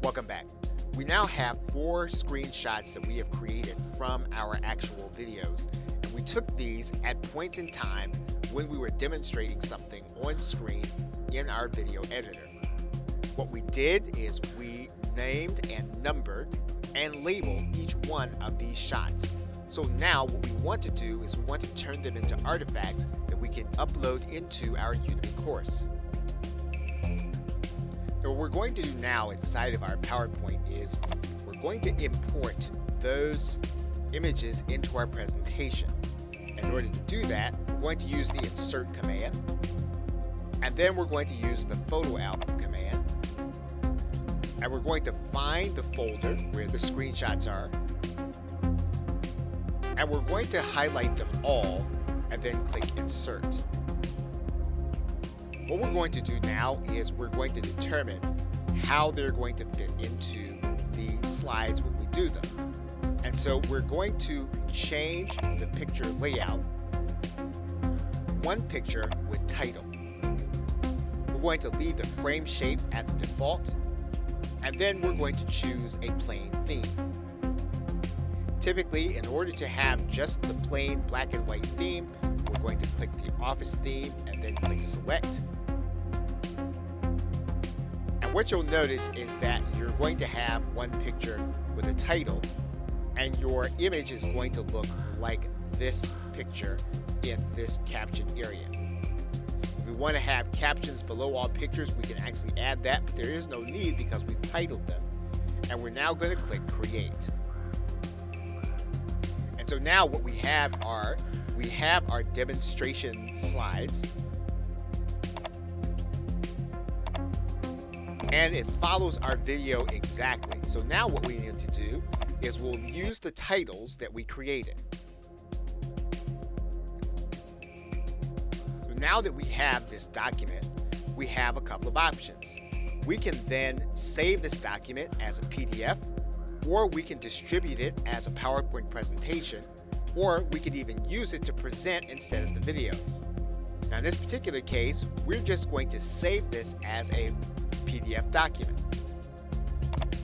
Welcome back. We now have 4 screenshots that we have created from our actual videos. And we took these at points in time when we were demonstrating something on screen in our video editor. What we did is we named and numbered and labeled each one of these shots. So now what we want to do is we want to turn them into artifacts that we can upload into our Udemy course. So what we're going to do now inside of our PowerPoint is we're going to import those images into our presentation. In order to do that, we're going to use the Insert command, and then we're going to use the Photo Album command, and we're going to find the folder where the screenshots are, and we're going to highlight them all and then click Insert. What we're going to do now is we're going to determine how they're going to fit into the slides when we do them. And so we're going to change the picture layout, one picture with title. We're going to leave the frame shape at the default, and then we're going to choose a plain theme. Typically, in order to have just the plain black and white theme, we're going to click the Office theme and then click Select. And what you'll notice is that you're going to have one picture with a title, and your image is going to look like this picture in this caption area. If we want to have captions below all pictures, we can actually add that, but there is no need because we've titled them. And we're now going to click Create. And so now what we have are our demonstration slides, and it follows our video exactly. So now what we need to do is we'll use the titles that we created. So now that we have this document, we have a couple of options. We can then save this document as a PDF, or we can distribute it as a PowerPoint presentation, or we could even use it to present instead of the videos. Now in this particular case, we're just going to save this as a PDF document.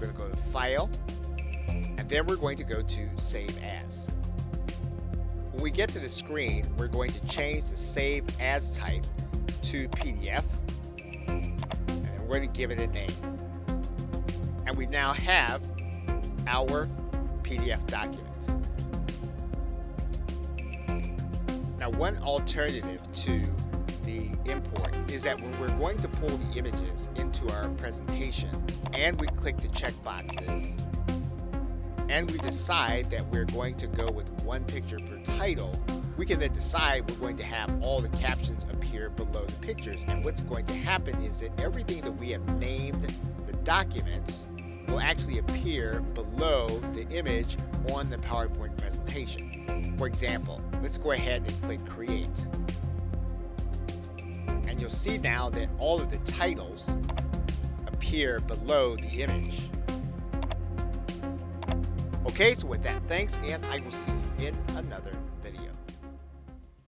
We're going to go to File, and then we're going to go to Save As. When we get to the screen, we're going to change the Save As type to PDF, and we're going to give it a name. And we now have our PDF document. Now, one alternative to the import is that when we're going to pull the images into our presentation and we click the check boxes and we decide that we're going to go with one picture per title, we can then decide we're going to have all the captions appear below the pictures. And what's going to happen is that everything that we have named the documents will actually appear below the image on the PowerPoint presentation. For example, let's go ahead and click Create. And you'll see now that all of the titles appear below the image. Okay, so with that, thanks, and I will see you in another